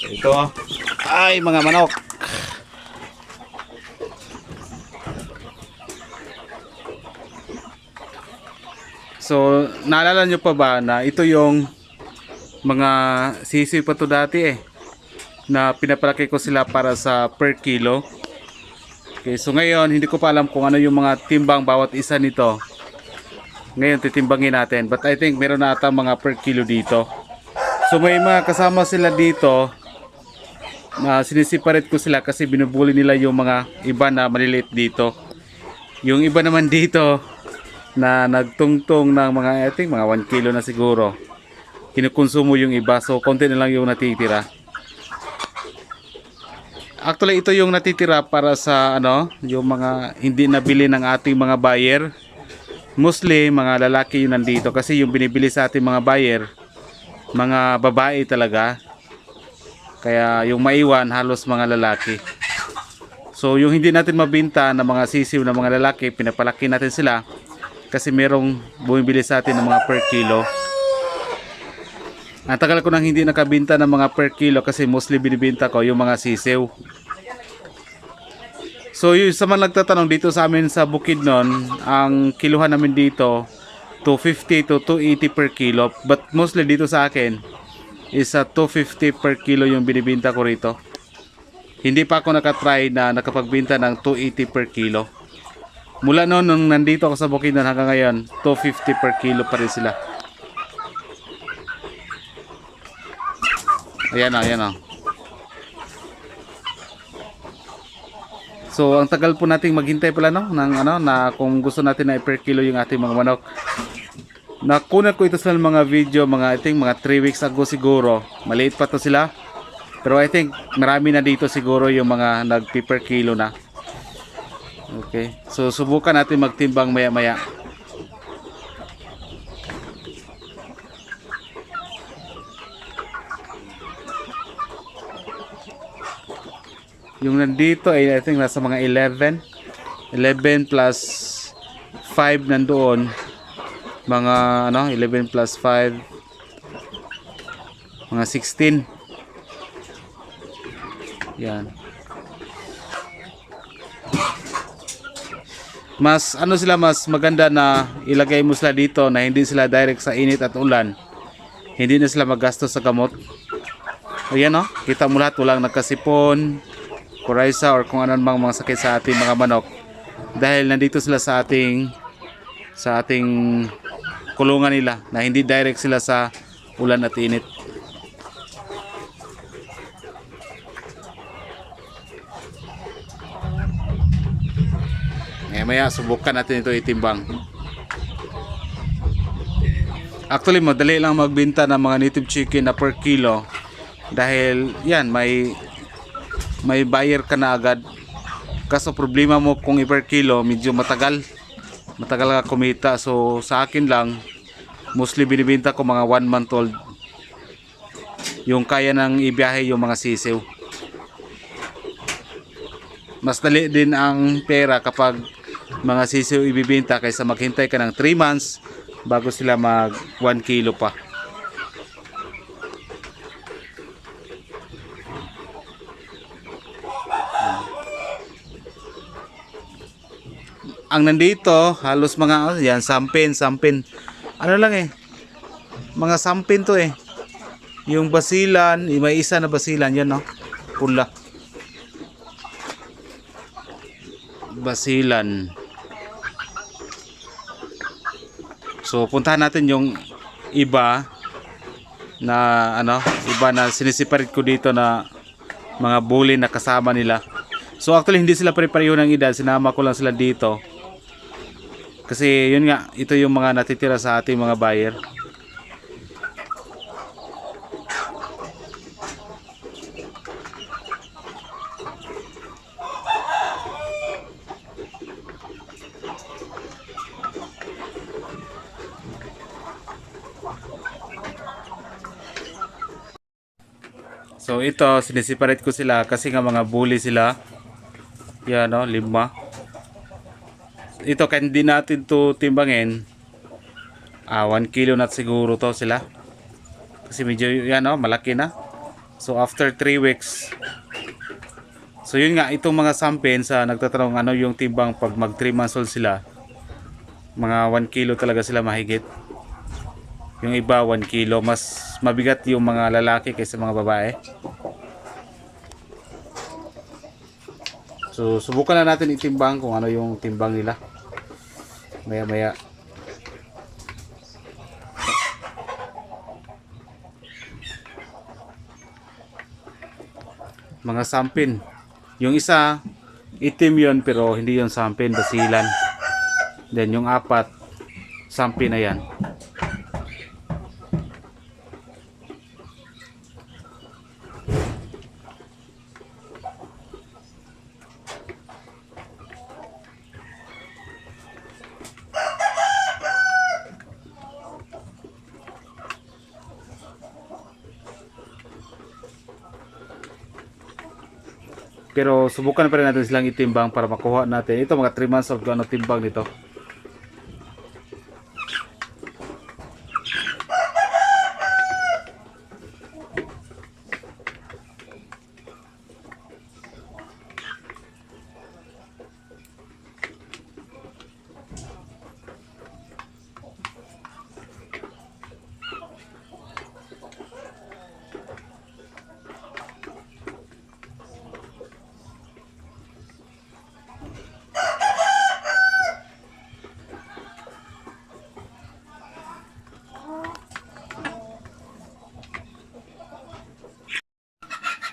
Ito ay mga manok. So, naalala nyo pa ba na ito yung mga sisiw pa to dati na pinapalaki ko sila para sa per kilo. Okay, so ngayon hindi ko pa alam kung ano yung mga timbang bawat isa nito. Ngayon titimbangin natin, but I think meron na ata mga per kilo dito. So may mga kasama sila dito na sinisiparate ko sila kasi binubuli nila yung mga iba na maliliit dito. Yung iba naman dito na nagtungtong ng mga I think mga 1 kilo na siguro. Kinukonsumo yung iba, so konti na lang yung natitira. Actually ito yung natitira para sa yung mga hindi nabili ng ating mga buyer. Mostly mga lalaki yung nandito kasi yung binibili sa ating mga buyer mga babae talaga. Kaya yung maiwan halos mga lalaki. So yung hindi natin mabinta na mga sisiw na mga lalaki, pinapalaki natin sila kasi merong bumibili sa atin ng mga per kilo. Ang tagal ko nang hindi nakabinta ng mga per kilo kasi mostly binibinta ko yung mga sisiw. So yung sa mga nagtatanong dito sa amin sa Bukidnon, ang kiluhan namin dito 250 to 280 per kilo, but mostly dito sa akin is 250 per kilo yung binibinta ko rito. Hindi pa ako nakatry na nakapagbinta ng 280 per kilo. Mula noon nung nandito ako sa Bukidnon hanggang ngayon, 250 per kilo pa rin sila. Ayan o, ayan o. So ang tagal po nating maghintay pala ng na kung gusto natin na per kilo yung ating mga manok. Nakunan ko ito sa mga video I think mga 3 weeks ago siguro. Maliit pa to sila. Pero I think marami na dito siguro yung mga nagpi per kilo na. Okay. So subukan natin magtimbang maya-maya. Yung nandito ay I think nasa mga 11 plus 5 nandoon. Mga 11 plus 5 mga 16. Yan. Mas sila, mas maganda na ilagay mo sila dito na hindi sila direct sa init at ulan. Hindi na sila magastos sa gamot. Ayan kita mo lahat, walang nagkasipon, coryza or kung anong mga sakit sa ating mga manok. Dahil nandito sila sa ating kulungan nila na hindi direct sila sa ulan at init. Maya subukan natin ito itimbang. Actually madali lang magbenta ng mga native chicken na per kilo dahil yan may buyer ka na agad. Kaso problema mo kung per kilo medyo matagal ka kumita. So sa akin lang mostly binibenta ko mga 1 month old yung kaya nang ibiyahe yung mga sisiw. Mas dali din ang pera kapag mga sisiw ibibenta kaysa maghintay ka ng 3 months bago sila mag 1 kilo pa. Ang nandito halos mga yan sampin. Ano lang mga sampin to yung basilan, may isa na basilan yan pula. Basilan. So puntahan natin yung iba na iba na sinisiparit ko dito na mga bully na kasama nila. So actually hindi sila pare-pareho ng edad, sinama ko lang sila dito. Kasi yun nga, ito yung mga natitira sa ating mga buyer. So ito, sinisiparate ko sila kasi nga mga bully sila. Yan 5. Ito kahit hindi natin to timbangin, 1 kilo na siguro to sila. Kasi medyo yan malaki na. So after 3 weeks. So yun nga, itong mga sampin sa nagtatanong ano yung timbang pag mag 3 months old sila. Mga 1 kilo talaga sila mahigit. Yung iba 1 kilo. Mas mabigat yung mga lalaki kaysa mga babae. So subukan na natin itimbang kung ano yung timbang nila. Maya maya. Mga sampin. Yung isa, itim yun pero hindi yun sampin, basilan. Then yung 4, sampin na yan. Pero subukan pa rin natin silang itimbang para makuha natin. Ito mga 3 months of ano timbang nito.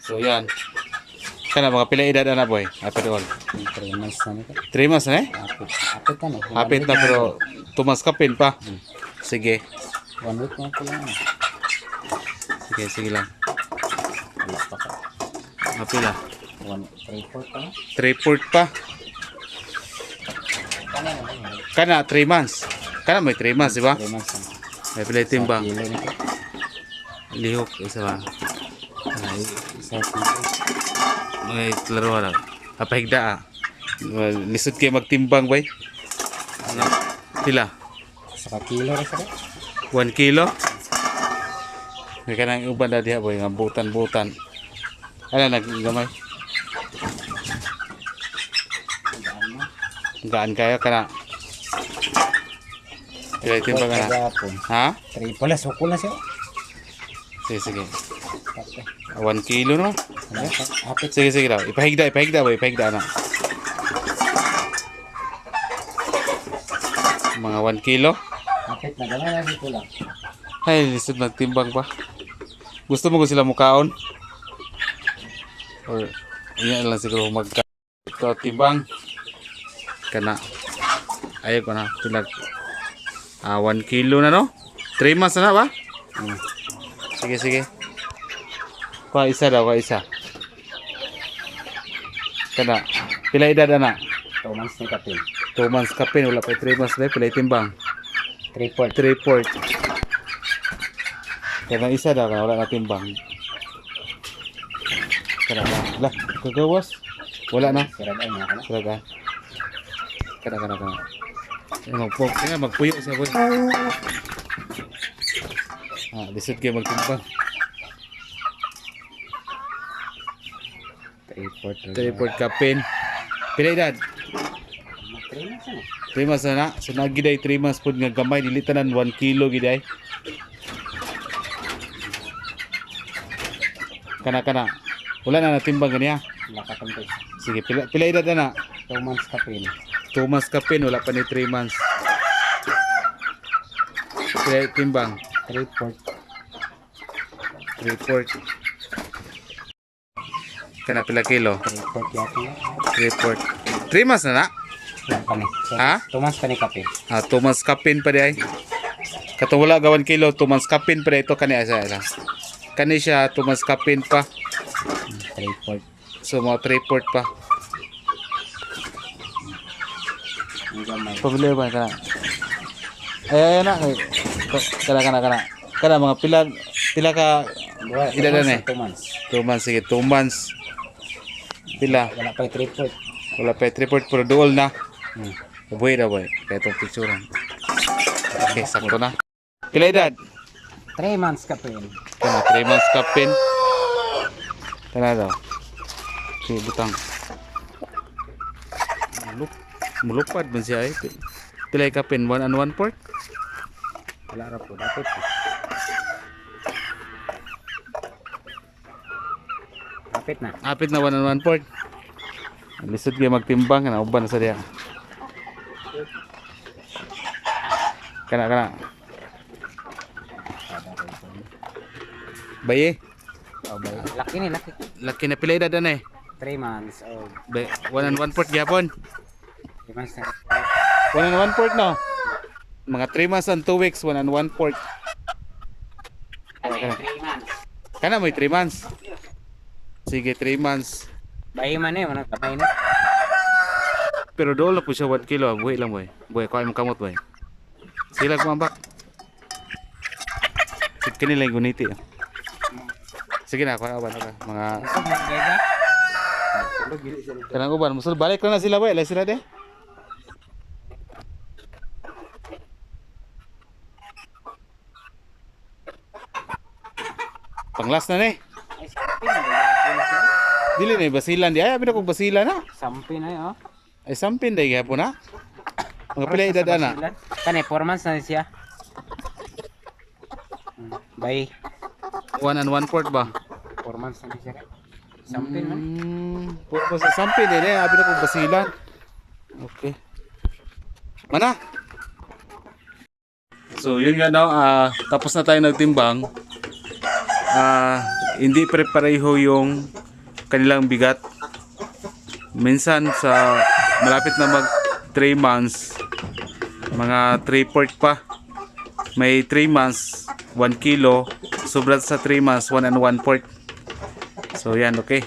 So yan. Kana mga pila edad na boy? After all. 3 months na nito. 3 months na eh? Apit na no. Hapit na pero tumas kapin pa. Sige. 1 week na ko lang. Sige, sige lang. Wala pa ka. Mapila. 3/4 pa. 3/4 pa. Kana na ba? Kana 3 months. Kana may 3 months, di ba? 3 months na. May pila timbang. Kilo nito. Lihok isa ba? Ay, isa kilo. May laro na. Kapahigda ah. Lisod kayo magtimbang boy. Ano? Pila? Sa kilo ra sa. 1 kilo? May kanang uban na diha boy, nga butan-butan. Ano naggamay? Gaan kayo kana. Pila timbang ka na? Ha? 3 pala sukol na siya. Sige, sige. 1 kilo no? Apit. Sige, sige daw. Ipahigda boy, ipahigda na. Mga 1 kilo? Apit na gala na si kulang. Ay, lisod magtimbang pa. Gusto mo ko sila mukaon? Or, yan lang siguro magka. Ito, timbang. Kana. Ayaw ko na. Pilag. 1 kilo na no? 3 months na ba? Sige, sige. Pa isa daw, pa isa. Kana. Pila edad na? 2 months ni kapin. 2 months kapin, wala pa 3 months na. Pila timbang? 3/4. 3/4. Kana isa daw, kana wala na timbang. Kana ba? Lah, kagawas. Wala na. Siragay niya kana. Talaga. Kana. Magpuyo siya boy. Lisod kayo magtimbang. 3/4 kapin. Pila edad? 3 months na. 3 months na na. So nagiday 3 months po nga gamay. Dilitanan 1 kilo giday. Kana. Wala na natimbang ganiya. Nakatambay. Sige, pila edad na na? 2 months kapin. 2 months kapin, wala pa ni 3 months. Pila timbang? 3/4. 3/4. Kana pila kilo? 3/4 yata na. 3/4. 3 months na na? Yan kami. So, Ha? 2 months pa ni kapin. 2 months kapin pa di ay. Katong wala gawan kilo, 2 months kapin pa di ito kani asa. Kani siya 2 months kapin pa. 3/4. So mga 3/4 pa. Ang gamay. Pabili ba ka? Ay na. Kana. Kana mga pila ka edad na eh. 2 months. 2 months sige, 2 months. Pila? Wala pa 3/4. Wala pa 3/4 pero duol na. Hmm. Boy daw boy. Kaya itong picturean. Okay, sakto na. Pila edad? 3 months kapin. Kana 3 months kapin. Tara daw. Okay, butang. Mulupad man siya eh. Pilay ka pin 1 and 1/4. Wala ra po. Dapat po. Kapit na. Apit na 1 and 1/4. Lisod kayo magtimbang kana uban na sa diya. Kana. Baye, Oh, bay. Laki ni, laki. laki na pila edad na eh. 3 months old. 1 and 1/4 gyapon. 3 months na. 1 and 1/4 no. Mga 3 months and 2 weeks, 1 and 1/4. Ano, 3 months. Kana mo 3 months. Sige, 3 months. Bayi man eh, manang kamay na. Pero doon lang po siya 1 kilo. Buhay lang boy. Buhay, kuha mo kamot boy. Sila kumambak. Sige, kanila yung guniti. Sige na, kuha ka. Mga Isog na gaga. Sulog gili sila. kanang uban. Musul, balik na sila boy. Alay sila de. Panglas na ni. Ay, sampin na gagapon siya. Dili na basilan di. Ay, abi na kong basilan na. Sampin na yun, oh. Ay, sampin day gyapon na. Mga pila edad na. Kani, 4 months na siya. Bayi. 1 and 1/4 ba? 4 months na siya. Sampin man. Puro sa sampin din eh. Abi na kong basilan. Okay. Mana? So, yun nga daw. Tapos na tayo nagtimbang. Hindi pare-pareho yung kanilang bigat. Minsan sa malapit na mag 3 months, mga 3/4 pa. May 3 months, 1 kilo. Sobra sa 3 months, 1 and 1/4. So yan, okay.